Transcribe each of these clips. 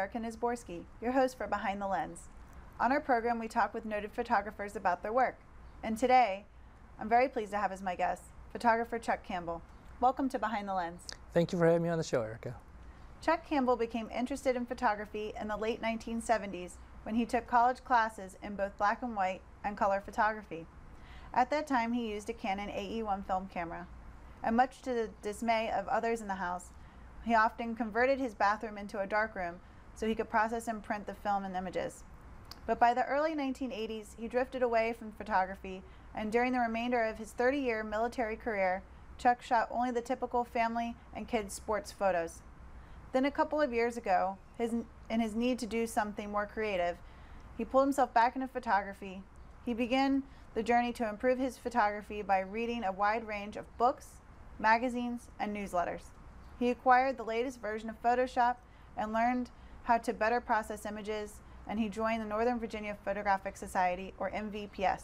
Erica Nisborski, your host for Behind the Lens. On our program, we talk with noted photographers about their work. And today, I'm very pleased to have as my guest, photographer Chuck Campbell. Welcome to Behind the Lens. Thank you for having me on the show, Erica. Chuck Campbell became interested in photography in the late 1970s when he took college classes in both black and white and color photography. At that time, he used a Canon AE-1 film camera. And much to the dismay of others in the house, he often converted his bathroom into a darkroom so he could process and print the film and images. But by the early 1980s, he drifted away from photography, and during the remainder of his 30-year military career, Chuck shot only the typical family and kids' sports photos. Then a couple of years ago, in his need to do something more creative, he pulled himself back into photography. He began the journey to improve his photography by reading a wide range of books, magazines, and newsletters. He acquired the latest version of Photoshop and learned how to better process images, and he joined the Northern Virginia Photographic Society, or NVPS.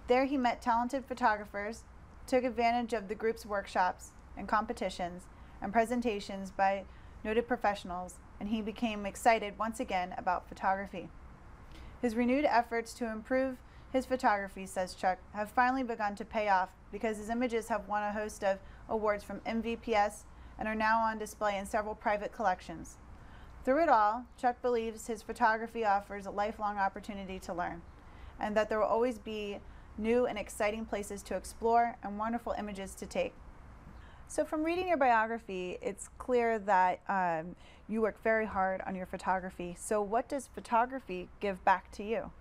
There he met talented photographers, took advantage of the group's workshops and competitions and presentations by noted professionals, and he became excited once again about photography. His renewed efforts to improve his photography, says Chuck, have finally begun to pay off because his images have won a host of awards from NVPS and are now on display in several private collections. Through it all, Chuck believes his photography offers a lifelong opportunity to learn, and that there will always be new and exciting places to explore and wonderful images to take. So from reading your biography, it's clear that you work very hard on your photography. So what does photography give back to you?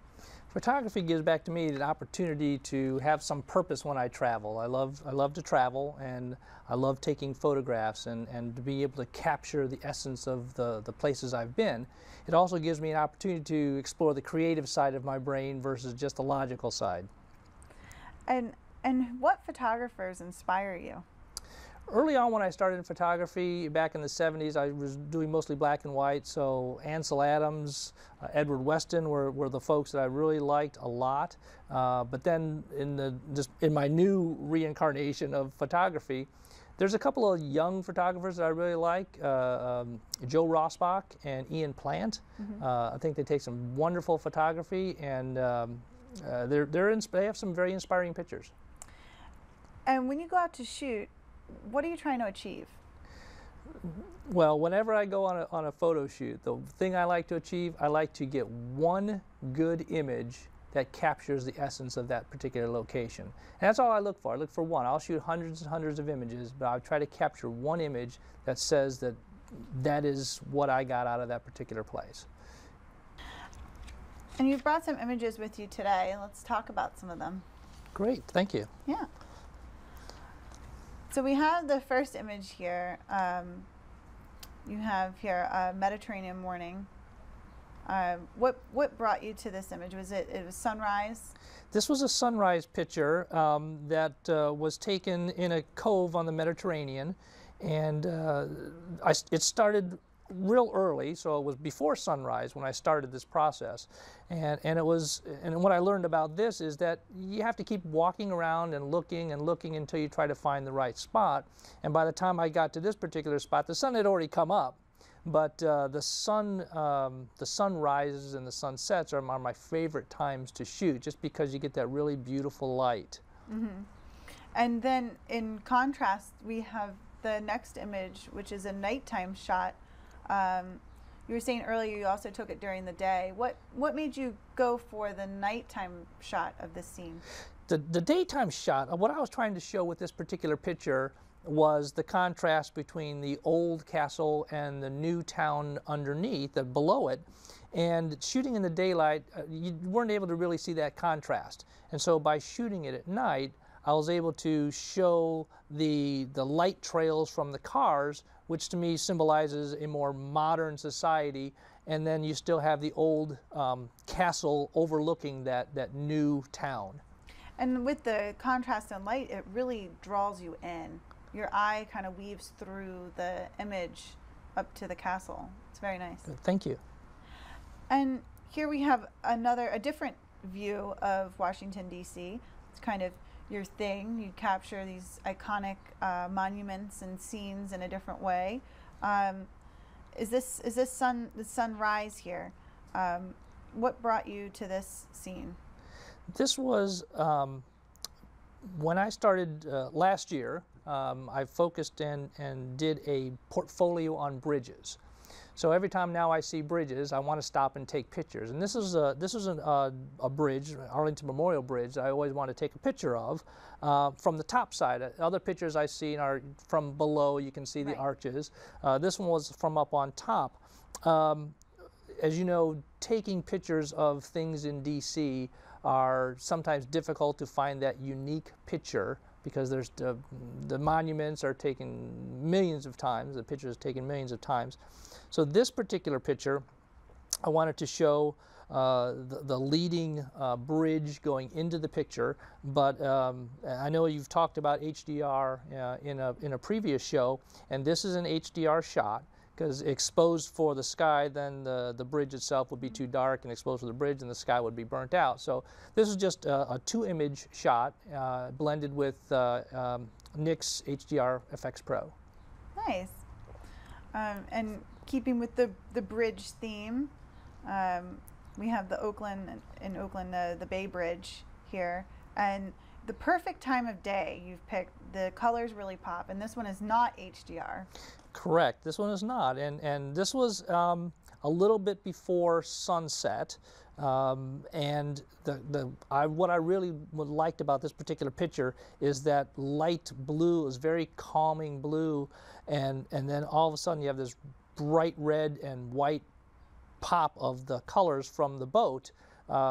Photography gives back to me the opportunity to have some purpose when I travel. I love to travel, and I love taking photographs and to be able to capture the essence of the places I've been. It also gives me an opportunity to explore the creative side of my brain versus just the logical side. And what photographers inspire you? Early on when I started in photography back in the 70s, I was doing mostly black and white, so Ansel Adams, Edward Weston were the folks that I really liked a lot. But then in my new reincarnation of photography, there's a couple of young photographers that I really like, Joe Rossbach and Ian Plant. Mm-hmm. I think they take some wonderful photography, and they have some very inspiring pictures. And when you go out to shoot, what are you trying to achieve? Well, whenever I go on a photo shoot, the thing I like to achieve, I like to get one good image that captures the essence of that particular location. And that's all I look for. I look for one. I'll shoot hundreds and hundreds of images, but I'll try to capture one image that says that is what I got out of that particular place. And you've brought some images with you today. Let's talk about some of them. Great, thank you. Yeah. So we have the first image here. You have here a Mediterranean morning. What brought you to this image? Was it was sunrise? This was a sunrise picture that was taken in a cove on the Mediterranean, and it started real early, so it was before sunrise when I started this process, and what I learned about this is that you have to keep walking around and looking until you try to find the right spot. And by the time I got to this particular spot, the sun had already come up, but the sunrises and the sunsets are my favorite times to shoot, just because you get that really beautiful light. Mm-hmm. And then in contrast, we have the next image, which is a nighttime shot. You were saying earlier you also took it during the day. What made you go for the nighttime shot of this scene? The daytime shot, what I was trying to show with this particular picture was the contrast between the old castle and the new town underneath, below it. And shooting in the daylight, you weren't able to really see that contrast. And so by shooting it at night, I was able to show the light trails from the cars, which to me symbolizes a more modern society, and then you still have the old castle overlooking that new town. And with the contrast and light, it really draws you in. Your eye kind of weaves through the image up to the castle. It's very nice. Thank you. And here we have a different view of Washington, D.C. It's kind of your thing. You capture these iconic monuments and scenes in a different way. is this the sunrise here? What brought you to this scene? This was when I started last year. I focused and did a portfolio on bridges. So every time now I see bridges, I want to stop and take pictures. And this is a bridge, Arlington Memorial Bridge, that I always want to take a picture of from the top side. Other pictures I've seen are from below. You can see the arches. This one was from up on top. As you know, taking pictures of things in DC are sometimes difficult to find that unique picture, because there's the monuments are taken millions of times, the pictures are taken millions of times. So this particular picture, I wanted to show the leading bridge going into the picture, but I know you've talked about HDR in a previous show, and this is an HDR shot, because exposed for the sky, then the bridge itself would be too dark, and exposed for the bridge, and the sky would be burnt out. So this is just a 2-image shot blended with NYX HDR FX Pro. Nice. And keeping with the bridge theme, we have the Oakland, the Bay Bridge here, and the perfect time of day you've picked. The colors really pop, and this one is not HDR. Correct. This one is not, and this was a little bit before sunset. And what I really liked about this particular picture is that light blue is very calming blue, and then all of a sudden you have this bright red and white pop of the colors from the boat,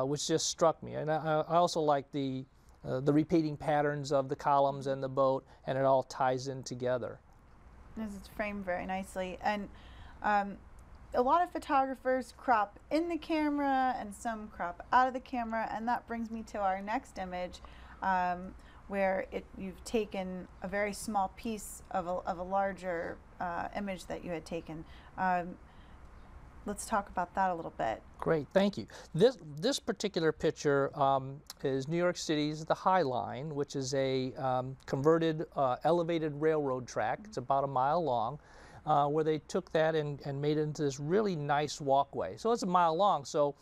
which just struck me. And I also like the repeating patterns of the columns and the boat, and it all ties in together. It's framed very nicely, and a lot of photographers crop in the camera and some crop out of the camera, and that brings me to our next image, where you've taken a very small piece of a larger image that you had taken. Let's talk about that a little bit. Great, thank you. This particular picture is New York City's the High Line, which is a converted elevated railroad track. It's about 1 mile long, where they took that and made it into this really nice walkway. So it's 1 mile long, so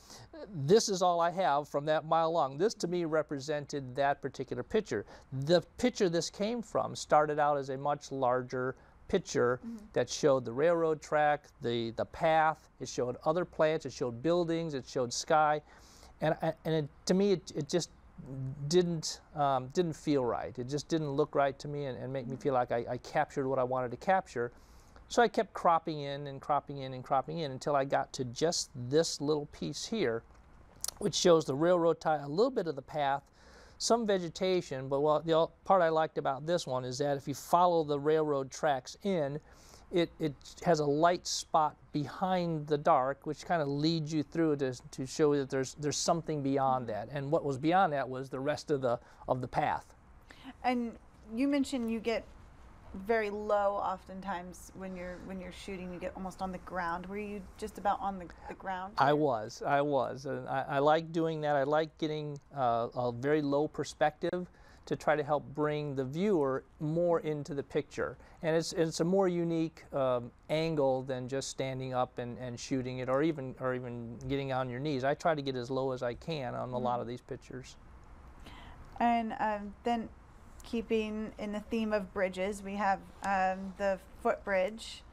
this is all I have from that mile long. This to me represented that particular picture. The picture this came from started out as a much larger picture that showed the railroad track, the path. It showed other plants, it showed buildings, it showed sky, and to me it just didn't feel right. It just didn't look right to me and make me feel like I captured what I wanted to capture. So I kept cropping in and cropping in and cropping in until I got to just this little piece here, which shows the railroad tie, a little bit of the path, some vegetation, but the part I liked about this one is that if you follow the railroad tracks in, it has a light spot behind the dark, which kind of leads you through to show that there's something beyond that. And what was beyond that was the rest of the path. And you mentioned you get very low oftentimes when you're shooting. You get almost on the ground. Were you just about on the ground here? I was, and I like doing that. I like getting a very low perspective to try to help bring the viewer more into the picture, and it's a more unique angle than just standing up and shooting it, or even getting on your knees. I try to get as low as I can on a lot of these pictures. And then, keeping in the theme of bridges, we have the footbridge.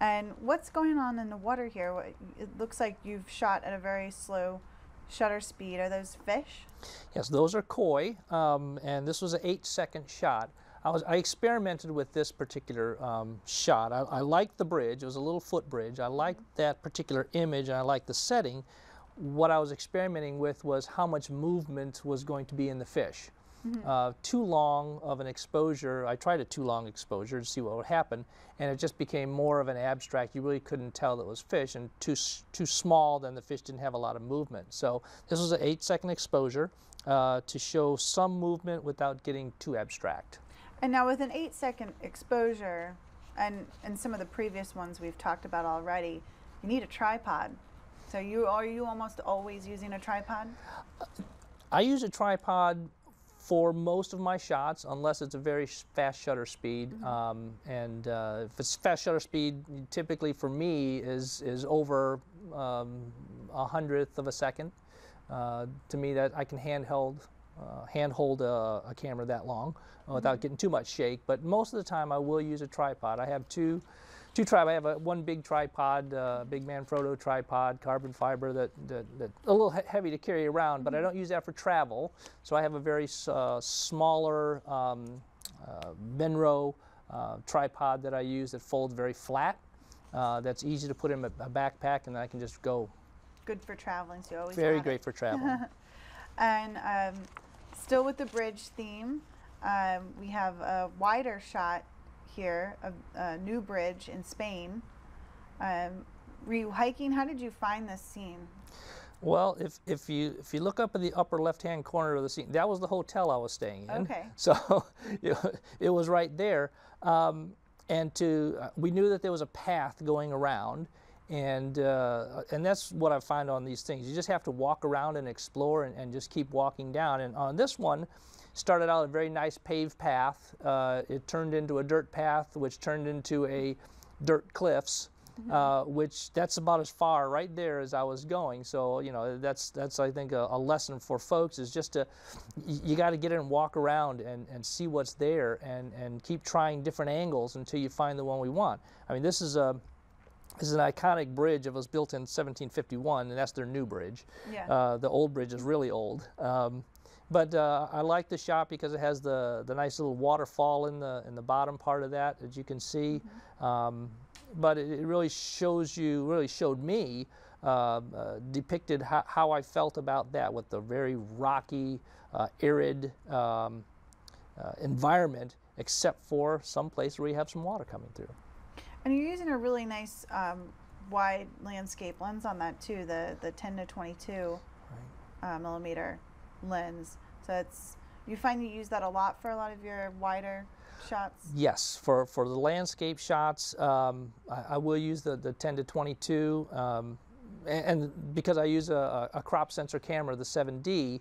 And what's going on in the water here? It looks like you've shot at a very slow shutter speed. Are those fish? Yes, those are koi, and this was an 8-second shot. I experimented with this particular shot. I liked the bridge. It was a little footbridge. I liked that particular image, and I liked the setting. What I was experimenting with was how much movement was going to be in the fish. Too long of an exposure, I tried a too long exposure to see what would happen, and it just became more of an abstract. You really couldn't tell that it was fish, and too small, then the fish didn't have a lot of movement. So this was an 8-second exposure to show some movement without getting too abstract. And now with an 8-second exposure, and some of the previous ones we've talked about already, you need a tripod. So are you almost always using a tripod? I use a tripod for most of my shots, unless it's a very fast shutter speed. If it's fast shutter speed, typically for me is over 100th of a second. To me, that I can handhold a camera that long without getting too much shake. But most of the time, I will use a tripod. I have two tripods. I have one big tripod, big Manfrotto tripod, carbon fiber that a little heavy to carry around, but I don't use that for travel. So I have a very smaller Benro tripod that I use that folds very flat. That's easy to put in a backpack, and I can just go. Good for traveling, so you always Very have great it. for traveling. And still with the bridge theme, we have a wider shot here of a new bridge in Spain. Were you hiking? How did you find this scene? Well, if you look up in the upper left-hand corner of the scene, that was the hotel I was staying in. Okay. So it was right there, and we knew that there was a path going around, and that's what I find on these things. You just have to walk around and explore, and just keep walking down. And on this one, started out a very nice paved path. It turned into a dirt path, which turned into a dirt cliffs, which that's about as far right there as I was going. So, you know, that's I think a lesson for folks is just you got to get in and walk around and see what's there and keep trying different angles until you find the one we want. I mean, this is an iconic bridge. It was built in 1751, and that's their new bridge. Yeah. The old bridge is really old. But I like the shot because it has the nice little waterfall in the bottom part of that, as you can see. But it really showed me, depicted how I felt about that with the very rocky, arid environment, except for some place where you have some water coming through. And you're using a really nice wide landscape lens on that too, the 10 to 22 millimeter lens. So you find you use that a lot for a lot of your wider shots? Yes, for the landscape shots, I will use the 10 to 22, and because I use a crop sensor camera, the 7D,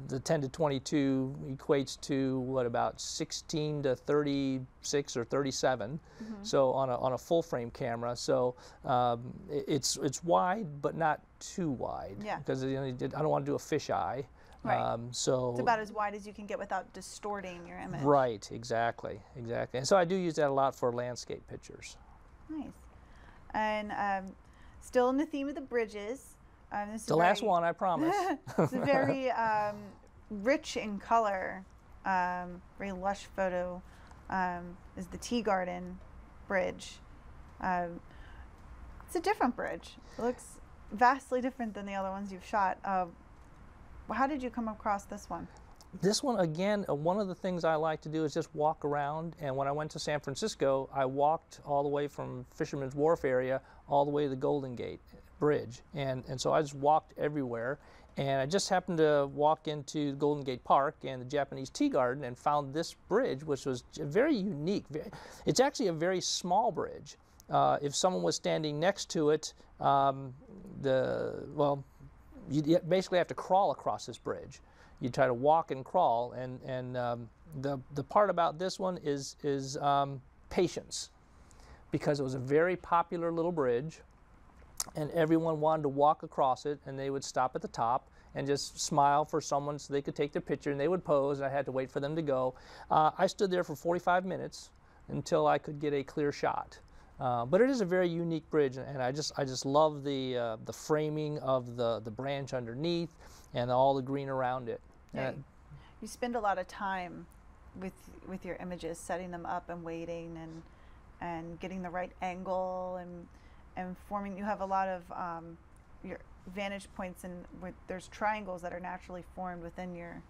the 10 to 22 equates to what, about 16 to 36 or 37. So on a full frame camera, so it's wide but not too wide. Yeah. Because I don't want to do a fisheye. Right. So it's about as wide as you can get without distorting your image. Right, exactly. And so I do use that a lot for landscape pictures. Nice. And still in the theme of the bridges. This is the last one, I promise. It's a very rich in color, very lush photo. Is the Tea Garden Bridge. It's a different bridge. It looks vastly different than the other ones you've shot. How did you come across this one? This one, again, one of the things I like to do is just walk around. And when I went to San Francisco, I walked all the way from Fisherman's Wharf area all the way to the Golden Gate Bridge. And so I just walked everywhere. And I just happened to walk into Golden Gate Park and the Japanese Tea Garden and found this bridge, which was very unique. It's actually a very small bridge. If someone was standing next to it, you basically have to crawl across this bridge. You try to walk and crawl, and the part about this one is patience, because it was a very popular little bridge, and everyone wanted to walk across it, and they would stop at the top and just smile for someone so they could take their picture, and they would pose, and I had to wait for them to go. I stood there for 45 minutes until I could get a clear shot. But it is a very unique bridge, and I just love the framing of the branch underneath and all the green around it. Yeah, you spend a lot of time with your images, setting them up and waiting and getting the right angle and forming. You have a lot of your vantage points, and there's triangles that are naturally formed within your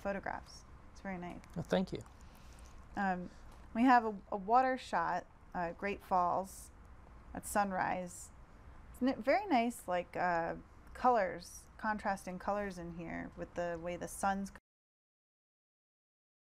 photographs. It's very nice. Well, thank you. We have a water shot. Great Falls at sunrise. It's very nice, like colors, contrasting colors in here with the way the sun's